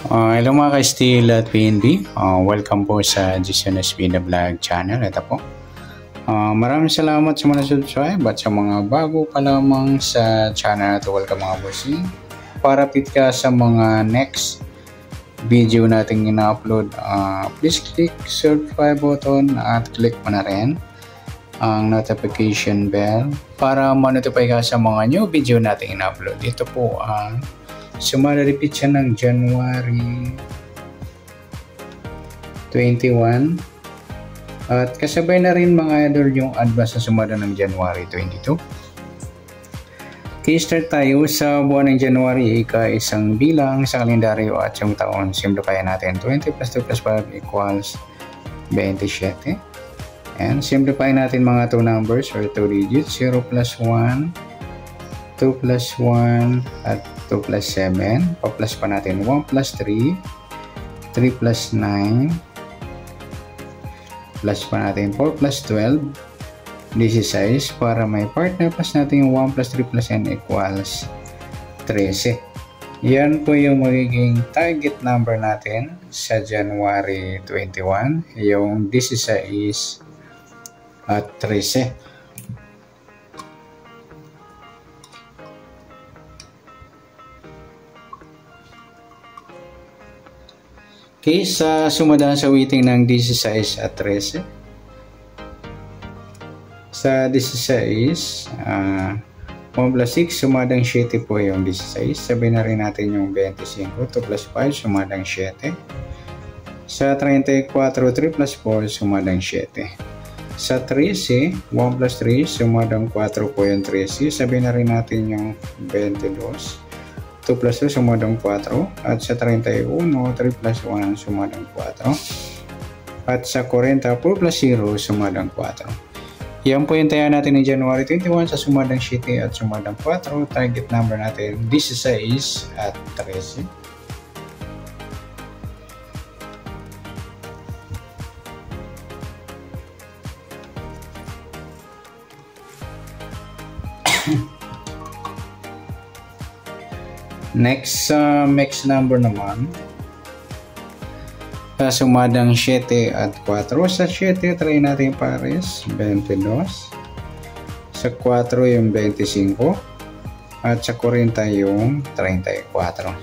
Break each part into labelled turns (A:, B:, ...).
A: Hello mga ka-Steel at PNB. Welcome po sa Jason Espina Vlog channel. Ito po. Maraming salamat sa mga subscribe at sa mga bago pa lamang sa channel na ito. Welcome mga bossing. Para fit ka sa mga next video natin ina-upload, please click subscribe button at click mo na rin ang notification bell para ma-notify ka sa mga new video natin ina-upload. Ito po ang repeat siya ng January 21 at kasabay na rin mga idol yung advance na sumada ng January 22. Start tayo sa buwan ng January, isang bilang sa kalendaryo at yung taon. Simplify natin 20 plus 2 plus 5 equals 27. And simplify natin mga 2 numbers or 2 digits, 0 plus 1, 2 plus 1 at 2 plus 7, pa-plus pa natin 1 plus 3, 3 plus 9, plus pa natin 4 plus 12, 16, para may partner plus natin yung 1 plus 3 plus n equals 13. Yan po yung magiging target number natin sa January 21, yung 16 at 13. Okay, sa sumadaan sa weighting ng 16 at 13. Sa 16, 1 plus 6, sumadang 7 po yung 16. Sabihin na rin natin yung 25. 2 plus 5, sumadang 7. Sa 34, 3 plus 4, sumadang 7. Sa 13, 1 plus 3, sumadang 4 po yung 13. Sabihin na rin natin yung 22. 2 plus 2 sumadang 4 at sa 31 3 plus 1 sumadang 4 at sa 40 4 plus 0 sumadang 4. Yan po yung taya natin ng January 21 sa sumadang 7 at sumadang 4. Target number natin 16 at 13. Next, mix number naman. Sa sumadang 7 at 4. Sa 7, try natin pares, 22. Sa 4 yung 25. At sa 40 yung 34.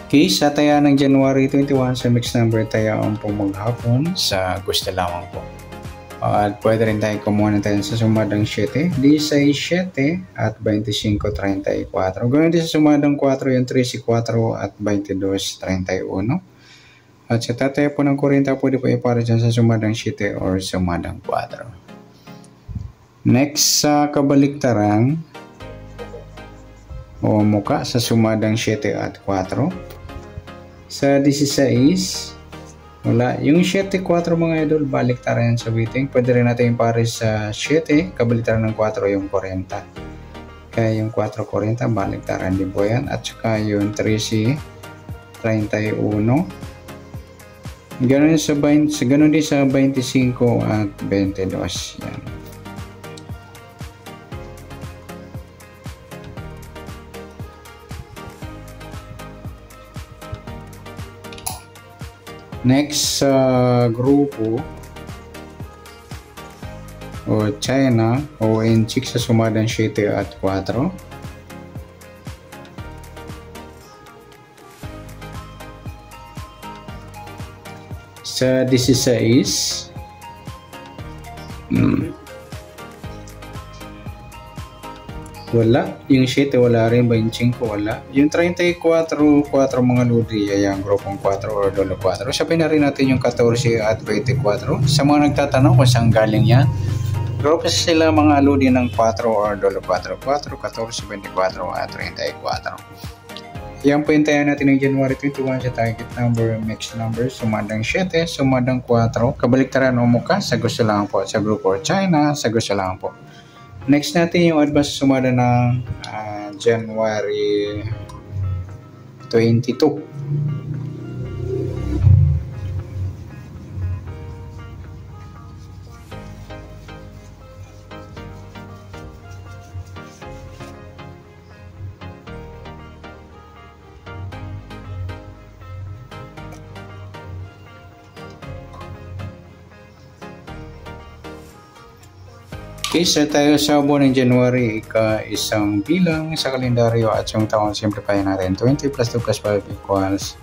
A: Okay, sa taya ng January 21, sa mix number taya ang po maghapon sa gusto lamang po. At pwede rin tayo kumuha natin sa sumadang 7, 17 at 25, 34. Ganoon din sa sumadang 4, yung 13, 4 at 22, 31. At sa tataya po ng 40, pwede po ipara dyan sa sumadang 7 or sumadang 4. Next, sa kabaliktaran o muka sa sumadang 7 at 4. Sa 16, wala. Yung 7-4 mga idol, baliktaran sa weighting. Pwede rin natin yung pares sa 7, kabaliktaran ng 4 yung 40. Kaya yung 4-40, baliktaran din po yan. At saka yung 13, 31. Ganun din sa 25 at 22. Yan. Next sa grupo o China o Inchik sa sumadang 7 at 4. Sa 16, wala. Yung 7 wala rin, 25 wala. Yung 34, 4 mga ludi ay ang grupong 4 or dolo 4. Sabihin na rin natin yung 14 at 24. Sa mga nagtatanong kung saan galing yan, grupo sila mga ludi ng 4 or dolo 4. 4, 14, 24 at 34. Yan po yung tayo natin ng January 21 sa target number, mixed number, sumadang 7, sumadang 4. Kabaliktaran o muka, sa gusto lang po. Sa grupo China, sa gusto lang po. Next natin yung advance sumada ng January 22. Okay, set tayo sa buwan ng January, isang bilang sa kalendaryo at yung taon, simplify natin. 20 plus 2 plus 5 equals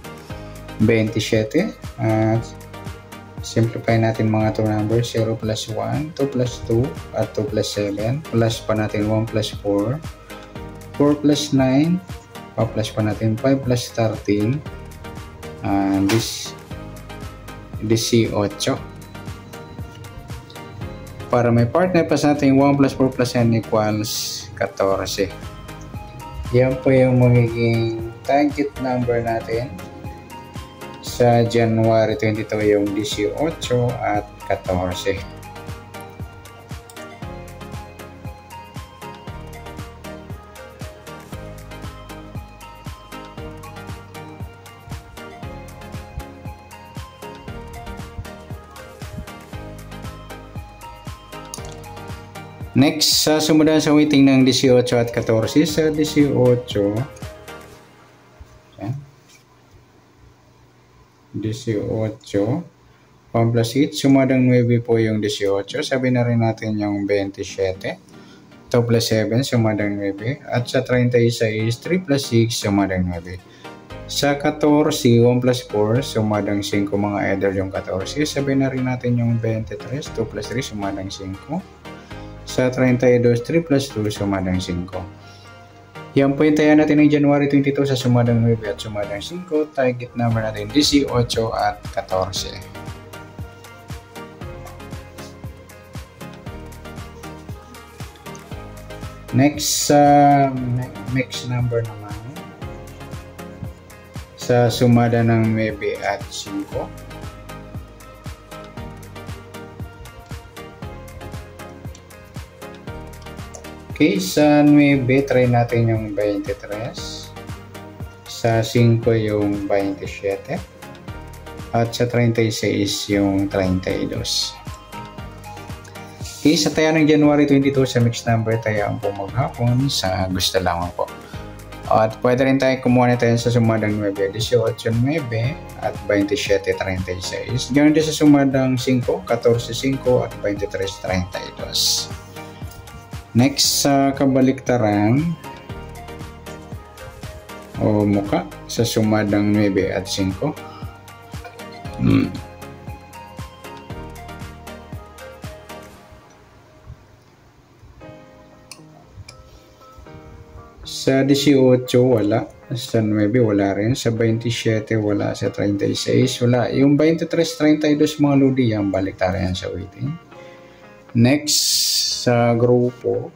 A: 27. At simplify natin mga 2 numbers, 0 plus 1, 2 plus 2, at 2 plus 7. Plus pa natin 1 plus 4, 4 plus 9, pa-plus pa natin 5 plus 13, and this 18. Para may partner plus natin 1 plus 4 plus n equals 14. Yan po yung magiging target number natin sa January 22, yung 18 at 14. Next, sa sumunod sa weighting ng 18 at 14, sa 18, 1 plus 8, sumadang 9 po yung 18, sabi na rin natin yung 27, 2 plus 7, sumadang 9, at sa 36, 3 plus 6, sumadang 9. Sa 14, 1 plus 4, sumadang 5 mga either yung 14, sabi na rin natin yung 23, 2 plus 3, sumadang 5. Sa 32, 3 plus 2, sumadang 5. Yan po yung tayo natin ng January 22 sa sumadang 9 at sumadang 5. Target number natin 18 at 14. Next, mix number naman. Sa sumada ng 9 at 5. Okay, sa 9, try natin yung 23. Sa 5 yung 27. At sa 36 yung 32. Okay, sa tayo ng January 22 sa mixed number tayo ang po maghapon sa gusto lamang po. At pwede rin tayo kumuha na tayo sa sumadang 9, 18, 9 at 27, 36. Ganun din sa sumadang 5, 14, 5 at 23, 32. Next, sa kabaliktaran o muka sa sumadang 9 at 5. Sa 18, wala. Sa 9, wala rin. Sa 27, wala. Sa 36, wala. Yung 23, 32 mga lodi, yung baliktaran sa weighting. Next, sa grupo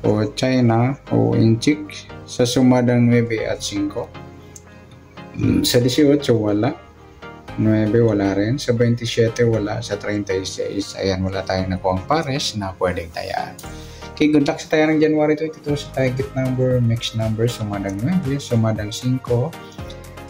A: o China o Inchik sa sumadang 9 at 5. Sa 18, wala. 9, wala rin. Sa 27, wala. Sa 36, ayan, wala tayong nakuhang pares na pwedeng tayaan. Okay, good luck sa tayo ng January 22 sa target number, mixed number, sumadang 9, sumadang 5.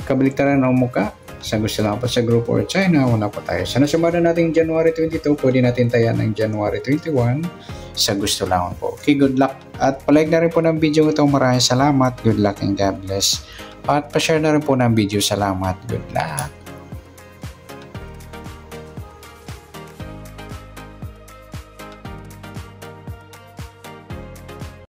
A: Kabaliktaran o muka. Sa gusto lang pa sa group or China, wala pa tayo. Sa nasumada natin January 22, pwede natin tayan ng January 21 sa gusto lang po. Okay, good luck. At palike na rin po ng video ito. Maraming salamat. Good luck and God bless. At pa-share na rin po ng video. Salamat. Good luck.